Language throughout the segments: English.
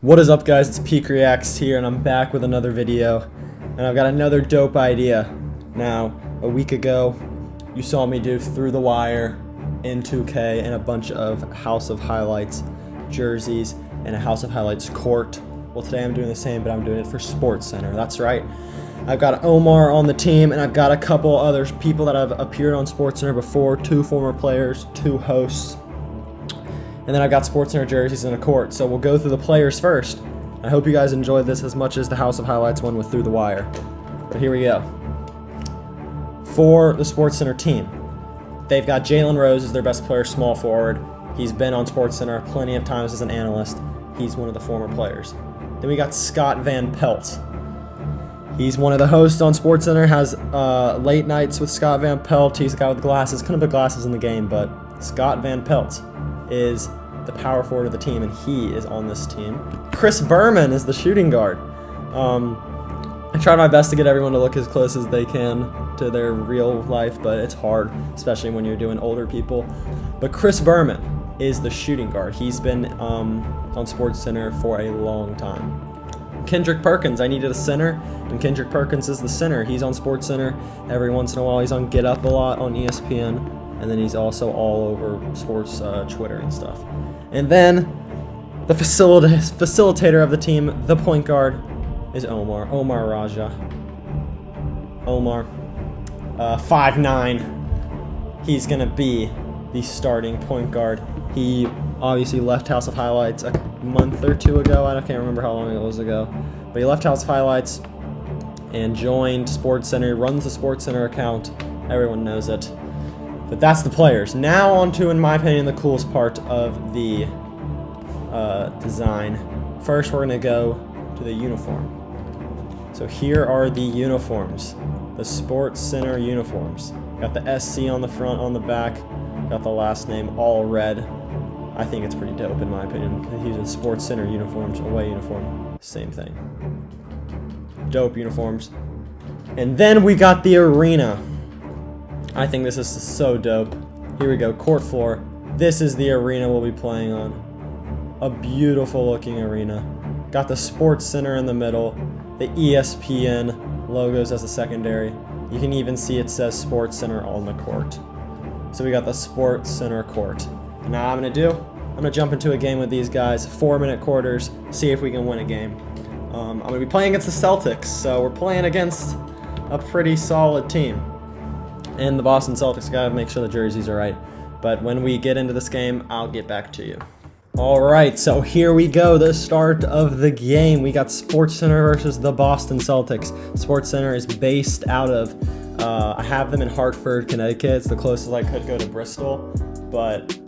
What is up, guys? It's Peak Reacts here, and I'm back with another video, and I've got another dope idea. Now, a week ago, you saw me do Through the Wire in 2K and a bunch of House of Highlights jerseys and a House of Highlights court. Well, today I'm doing the same, but I'm doing it for Sports Center. That's right. I've got Omar on the team, and I've got a couple other people that have appeared on Sports Center before, 2 former players, 2 hosts. And then I've got Sports Center jerseys in a court. So we'll go through the players first. I hope you guys enjoyed this as much as the House of Highlights one with Through the Wire. But here we go. For the Sports Center team, they've got Jalen Rose as their best player, small forward. He's been on Sports Center plenty of times as an analyst. He's one of the former players. Then we got Scott Van Pelt. He's one of the hosts on Sports Center, has late nights with Scott Van Pelt. He's the guy with glasses, couldn't put glasses in the game, but Scott Van Pelt is the power forward of the team, and he is on this team. Chris Berman is the shooting guard. I tried my best to get everyone to look as close as they can to their real life, but it's hard, especially when you're doing older people. But Chris Berman is the shooting guard. He's been on Sports Center for a long time. Kendrick Perkins, I needed a center, and Kendrick Perkins is the center. He's on Sports Center every once in a while. He's on Get Up a lot on ESPN. And then he's also all over sports Twitter and stuff. And then the facilitator of the team, the point guard, is Omar Raja. Omar, 5'9". He's going to be the starting point guard. He obviously left House of Highlights a month or 2 ago. I can't remember how long it was ago. But he left House of Highlights and joined Sports Center. He runs the Sports Center account. Everyone knows it. But that's the players. Now on to, in my opinion, the coolest part of the design. First, we're going to go to the uniform. So here are the uniforms. The Sports Center uniforms. Got the SC on the front, on the back. Got the last name, all red. I think it's pretty dope, in my opinion. These are Sports Center uniforms, away uniform, same thing. Dope uniforms. And then we got the arena. I think this is so dope. Here we go, court floor. This is the arena we'll be playing on. A beautiful looking arena. Got the Sports Center in the middle. The ESPN logos as a secondary. You can even see it says Sports Center on the court. So we got the Sports Center court. And now I'm gonna jump into a game with these guys. 4-minute quarters, see if we can win a game. I'm gonna be playing against the Celtics, so we're playing against a pretty solid team. And the Boston Celtics, gotta make sure the jerseys are right. But when we get into this game, I'll get back to you. Alright, so here we go, the start of the game. We got Sports Center versus the Boston Celtics. Sports Center is based out of, I have them in Hartford, Connecticut. It's the closest I could go to Bristol. But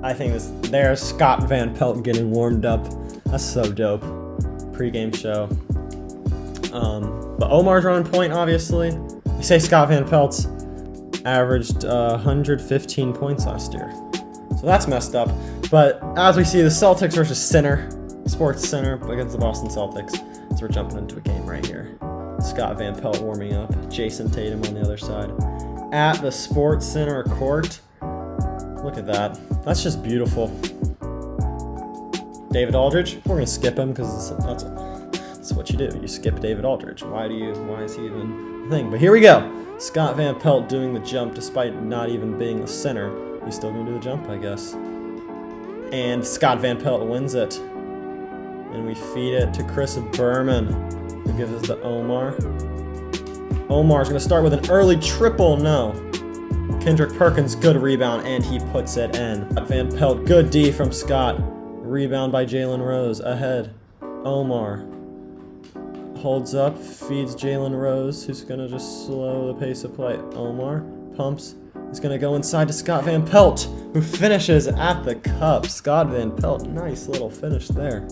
I think there's Scott Van Pelt getting warmed up. That's so dope. Pre-game show. But Omar's on point, obviously. They say Scott Van Pelt's averaged 115 points last year. So that's messed up. But as we see, the Celtics versus Sports Center against the Boston Celtics. So we're jumping into a game right here. Scott Van Pelt warming up. Jason Tatum on the other side. At the Sports Center court. Look at that. That's just beautiful. David Aldridge. We're going to skip him because that's what you do. You skip David Aldridge. Why is he even a thing? But here we go. Scott Van Pelt doing the jump despite not even being the center. He's still going to do the jump, I guess. And Scott Van Pelt wins it. And we feed it to Chris Berman, who gives us to Omar. Omar's going to start with an early triple. No. Kendrick Perkins, good rebound, and he puts it in. Van Pelt, good D from Scott. Rebound by Jalen Rose, ahead. Omar holds up, feeds Jalen Rose, who's going to just slow the pace of play. Omar pumps. He's going to go inside to Scott Van Pelt, who finishes at the cup. Scott Van Pelt, nice little finish there.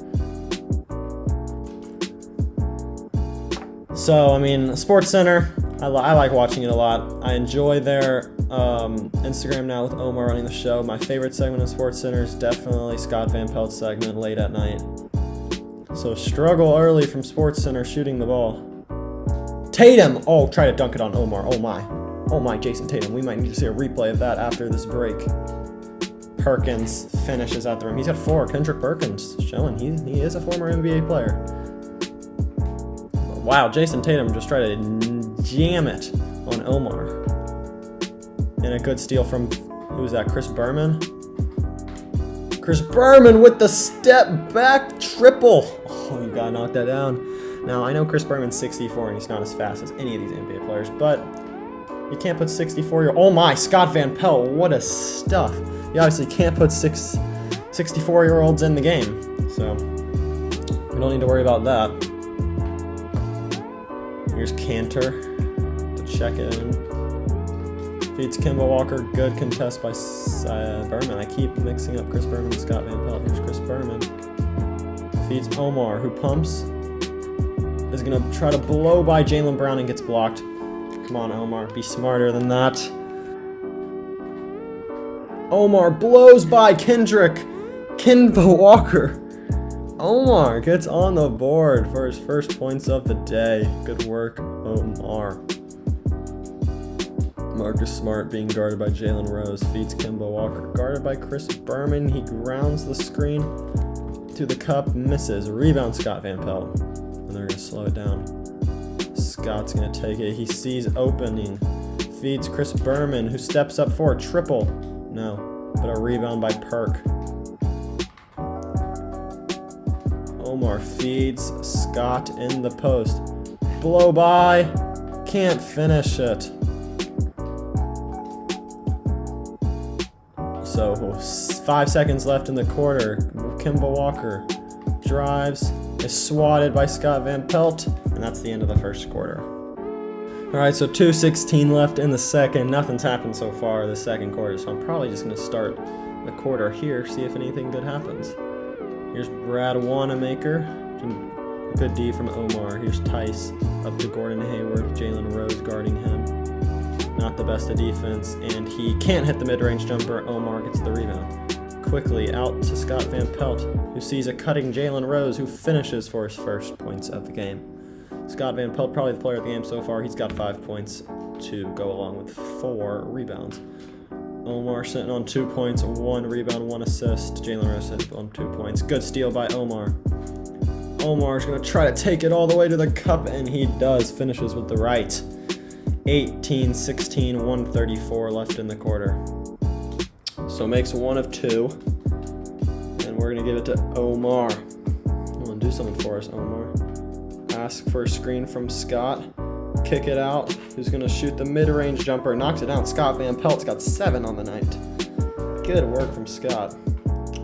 So, I mean, Sports Center, I like watching it a lot. I enjoy their Instagram now with Omar running the show. My favorite segment of Sports Center is definitely Scott Van Pelt's segment late at night. So struggle early from Sports Center shooting the ball. Tatum! Oh, try to dunk it on Omar. Oh my, Jason Tatum. We might need to see a replay of that after this break. Perkins finishes at the rim. He's got 4. Kendrick Perkins showing he is a former NBA player. Wow, Jason Tatum just tried to jam it on Omar. And a good steal from, who was that, Chris Berman? Chris Berman with the step back triple. Oh, you gotta knock that down. Now, I know Chris Berman's 64 and he's not as fast as any of these NBA players, but you can't put 64-year-old, oh my, Scott Van Pelt, what a stuff. You obviously can't put 64-year-olds in the game, so we don't need to worry about that. Here's Cantor to check it in. Feeds Kemba Walker, good contest by Berman. I keep mixing up Chris Berman and Scott Van Pelt. Here's Chris Berman. Feeds Omar, who pumps. Is going to try to blow by Jaylen Brown and gets blocked. Come on, Omar, be smarter than that. Omar blows by Kemba Walker. Omar gets on the board for his first points of the day. Good work, Omar. Marcus Smart being guarded by Jalen Rose. Feeds Kemba Walker. Guarded by Chris Berman. He grounds the screen to the cup. Misses. Rebound Scott Van Pelt. And they're going to slow it down. Scott's going to take it. He sees opening. Feeds Chris Berman, who steps up for a triple. No, but a rebound by Perk. Omar feeds Scott in the post. Blow by. Can't finish it. So 5 seconds left in the quarter. Kemba Walker drives, is swatted by Scott Van Pelt, and that's the end of the first quarter. Alright, so 2:16 left in the second. Nothing's happened so far the second quarter, so I'm probably just going to start the quarter here, see if anything good happens. Here's Brad Wanamaker. Good D from Omar. Here's Tice up to Gordon Hayward. Jalen Rose guarding him. Not the best of defense, and he can't hit the mid-range jumper. Omar gets the rebound. Quickly out to Scott Van Pelt, who sees a cutting Jalen Rose, who finishes for his first points of the game. Scott Van Pelt, probably the player of the game so far. He's got 5 points to go along with 4 rebounds. Omar sitting on 2 points, 1 rebound, 1 assist. Jalen Rose sitting on 2 points. Good steal by Omar. Omar's going to try to take it all the way to the cup, and he does. Finishes with the right. 18-16, 134 left in the quarter. So makes 1 of 2. And we're going to give it to Omar. Come on, do something for us, Omar. Ask for a screen from Scott. Kick it out. Who's going to shoot the mid-range jumper? Knocks it down. Scott Van Pelt's got 7 on the night. Good work from Scott.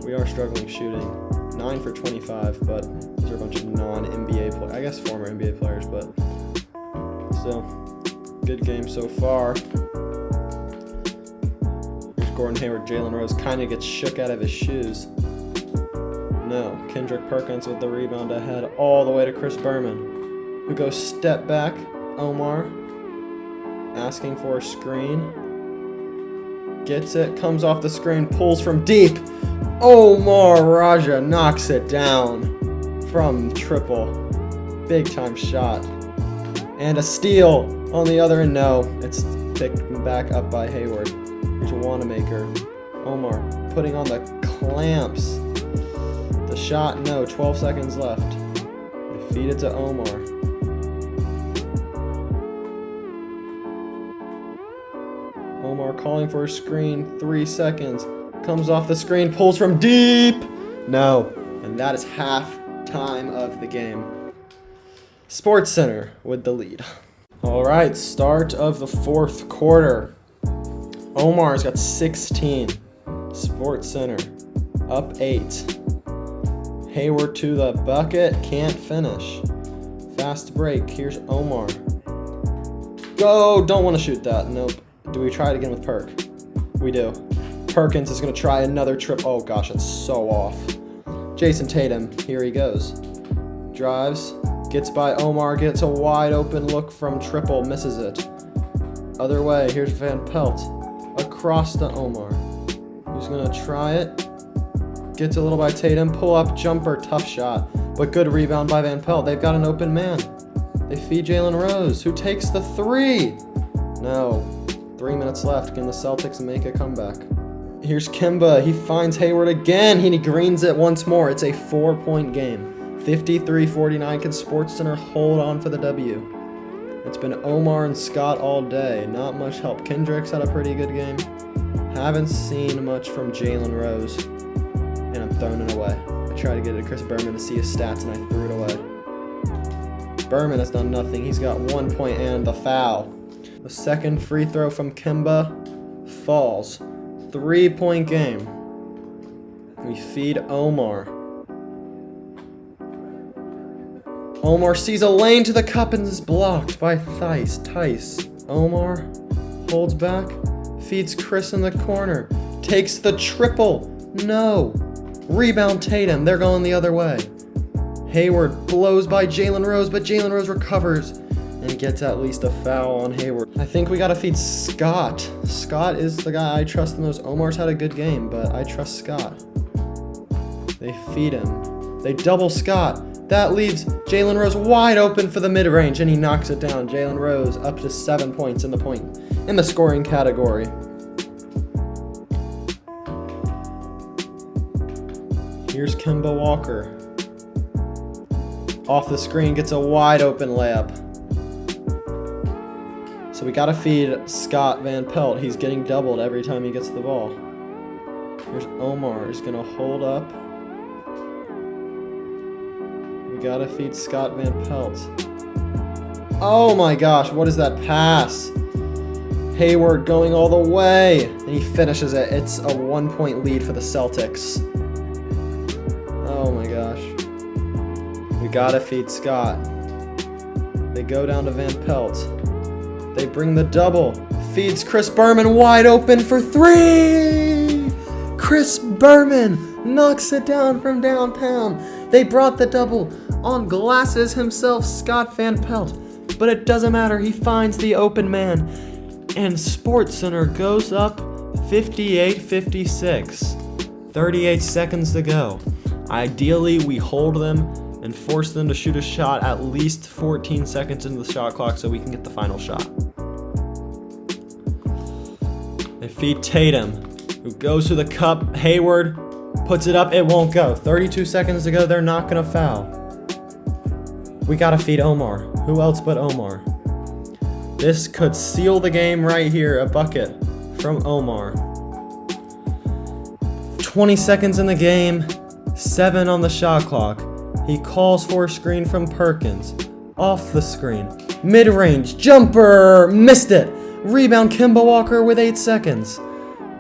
We are struggling shooting. 9 for 25, but these are a bunch of non-NBA players. I guess former NBA players, but still, good game so far. Here's Gordon Hayward. Jalen Rose kind of gets shook out of his shoes. No. Kendrick Perkins with the rebound ahead all the way to Chris Berman, who goes step back. Omar asking for a screen. Gets it, comes off the screen, pulls from deep. Omar Raja knocks it down from triple. Big time shot. And a steal on the other end. No, it's picked back up by Hayward. Here's Wanamaker. Omar putting on the clamps. The shot, no, 12 seconds left. They feed it to Omar. Omar calling for a screen, 3 seconds. Comes off the screen, pulls from deep. No, and that is half time of the game. Sports Center with the lead. All right, start of the fourth quarter. Omar's got 16. Sports Center up 8. Hayward to the bucket, can't finish. Fast break, here's Omar. Go, don't want to shoot that, nope. Do we try it again with Perk? We do. Perkins is going to try another trip. Oh gosh, it's so off. Jason Tatum, here he goes. Drives, gets by Omar, gets a wide open look from triple, misses it. Other way, here's Van Pelt. Across to Omar. Who's going to try it? Gets a little by Tatum, pull up jumper, tough shot. But good rebound by Van Pelt. They've got an open man. They feed Jalen Rose, who takes the 3. No. 3 minutes left. Can the Celtics make a comeback? Here's Kimba. He finds Hayward again. He greens it once more. It's a 4-point game. 53-49. Can Sports Center hold on for the W? It's been Omar and Scott all day. Not much help. Kendrick's had a pretty good game. Haven't seen much from Jalen Rose. And I'm throwing it away. I tried to get it to Chris Berman to see his stats, and I threw it away. Berman has done nothing. He's got 1 point and the foul. The second free throw from Kimba falls. 3-point game. We feed Omar. Omar sees a lane to the cup and is blocked by Tice. Omar holds back, feeds Chris in the corner, takes the triple. No. Rebound Tatum. They're going the other way. Hayward blows by Jalen Rose, but Jalen Rose recovers and gets at least a foul on Hayward. I think we gotta feed Scott. Scott is the guy I trust the most. Omar's had a good game, but I trust Scott. They feed him. They double Scott. That leaves Jalen Rose wide open for the mid-range, and he knocks it down. Jalen Rose up to 7 points in the scoring category. Here's Kemba Walker. Off the screen, gets a wide open layup. So we gotta feed Scott Van Pelt. He's getting doubled every time he gets the ball. Here's Omar. He's gonna hold up. We gotta feed Scott Van Pelt. Oh my gosh, what is that pass? Hayward going all the way, and he finishes it. It's a 1-point lead for the Celtics. Oh my gosh. We gotta feed Scott. They go down to Van Pelt. They bring the double. Feeds Chris Berman wide open for 3! Chris Berman knocks it down from downtown. They brought the double on glasses himself, Scott Van Pelt. But it doesn't matter. He finds the open man. And Sports Center goes up 58-56. 38 seconds to go. Ideally, we hold them and force them to shoot a shot at least 14 seconds into the shot clock so we can get the final shot. They feed Tatum, who goes to the cup. Hayward puts it up. It won't go. 32 seconds to go. They're not going to foul. We got to feed Omar. Who else but Omar? This could seal the game right here. A bucket from Omar. 20 seconds in the game. 7 on the shot clock. He calls for a screen from Perkins. Off the screen. Mid-range. Jumper. Missed it. Rebound Kemba Walker with 8 seconds.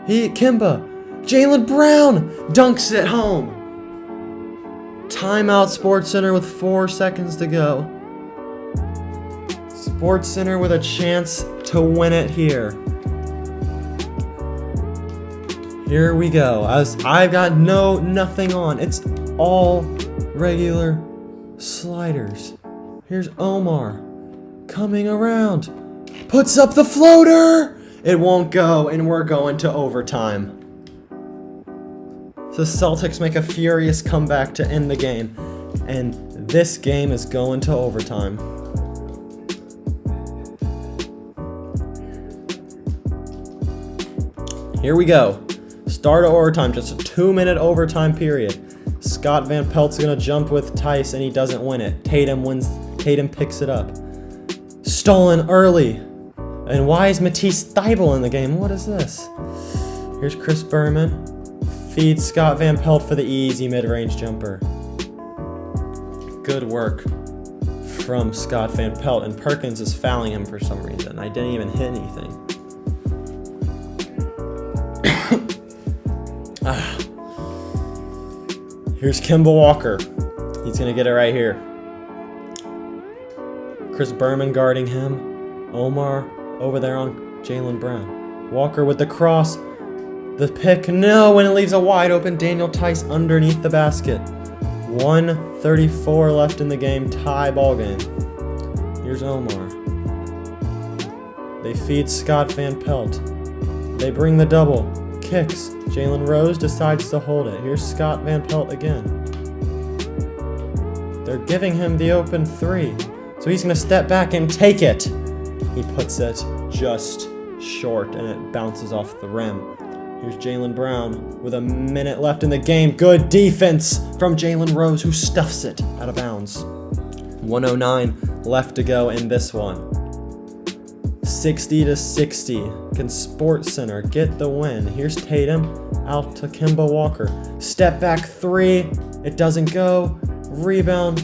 Kimba. Jaylen Brown dunks it home. Timeout Sports Center with 4 seconds to go. Sports Center with a chance to win it here. Here we go. As I've got nothing on. It's all regular sliders. Here's Omar coming around. Puts up the floater. It won't go, and we're going to overtime. The Celtics make a furious comeback to end the game, and this game is going to overtime. Here we go. Start of overtime, just a 2-minute overtime period. Scott Van Pelt's gonna jump with Tice, and he doesn't win it. Tatum picks it up. Stolen early. And why is Matisse Thybulle in the game? What is this? Here's Chris Berman. Feeds Scott Van Pelt for the easy mid-range jumper. Good work from Scott Van Pelt, and Perkins is fouling him for some reason. I didn't even hit anything. Here's Kemba Walker. He's gonna get it right here. Chris Berman guarding him. Omar over there on Jaylen Brown. Walker with the cross. The pick, no, and it leaves a wide open Daniel Tice underneath the basket. 1:34 left in the game, tie ball game. Here's Omar. They feed Scott Van Pelt. They bring the double. Kicks. Jalen Rose decides to hold it. Here's Scott Van Pelt again. They're giving him the open 3. So he's going to step back and take it. He puts it just short, and it bounces off the rim. Here's Jaylen Brown with a minute left in the game. Good defense from Jalen Rose, who stuffs it out of bounds. 109 left to go in this one. 60-60. Can Sports Center get the win? Here's Tatum out to Kemba Walker. Step back three. It doesn't go. Rebound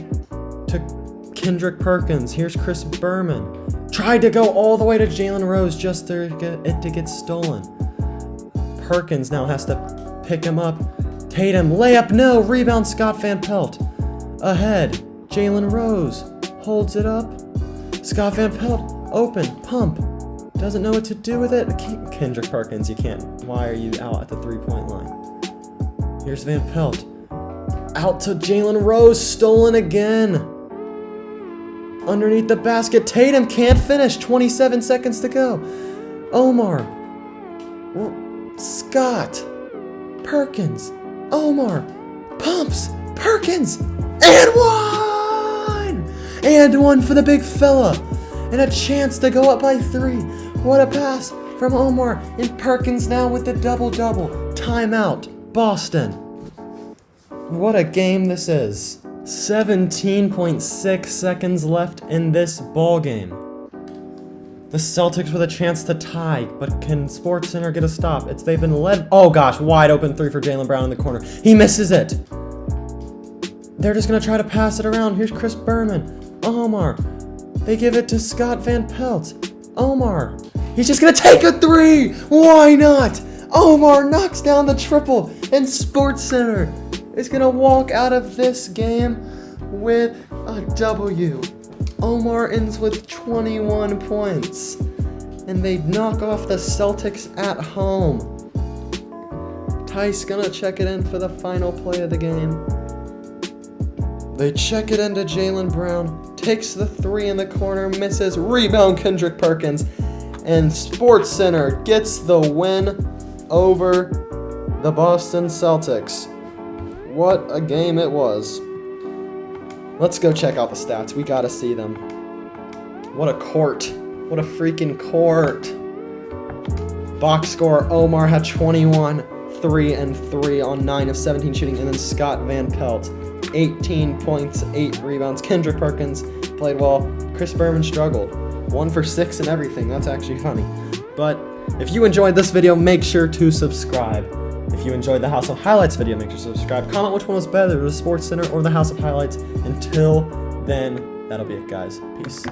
to Kendrick Perkins. Here's Chris Berman. Tried to go all the way to Jalen Rose just to get it to get stolen. Perkins now has to pick him up. Tatum, layup, no. Rebound, Scott Van Pelt. Ahead. Jalen Rose holds it up. Scott Van Pelt. Open, pump, doesn't know what to do with it. Kendrick Perkins, you can't. Why are you out at the three-point line? Here's Van Pelt. Out to Jalen Rose, stolen again. Underneath the basket, Tatum can't finish. 27 seconds to go. Omar, Scott, Perkins, Omar, pumps, Perkins, and one! And one for the big fella. And a chance to go up by 3. What a pass from Omar. And Perkins now with the double-double. Timeout, Boston. What a game this is. 17.6 seconds left in this ball game. The Celtics with a chance to tie, but can Sports Center get a stop? They've been led. Oh gosh, wide open 3 for Jaylen Brown in the corner. He misses it. They're just gonna try to pass it around. Here's Chris Berman. Omar. They give it to Scott Van Pelt. Omar. He's just going to take a 3. Why not? Omar knocks down the triple. And Sports Center is going to walk out of this game with a W. Omar ends with 21 points. And they knock off the Celtics at home. Tice going to check it in for the final play of the game. They check it into Jaylen Brown, takes the 3 in the corner, misses, rebound Kendrick Perkins, and Sports Center gets the win over the Boston Celtics. What a game it was. Let's go check out the stats. We gotta see them. What a court. What a freaking court. Box score, Omar had 21, 3 and 3 on 9 of 17 shooting, and then Scott Van Pelt. 18 points, 8 rebounds. Kendrick Perkins played well. Chris Berman struggled. 1 for 6 and everything. That's actually funny. But if you enjoyed this video, make sure to subscribe. If you enjoyed the House of Highlights video, make sure to subscribe. Comment which one was better, the Sports Center or the House of Highlights. Until then, that'll be it, guys. Peace.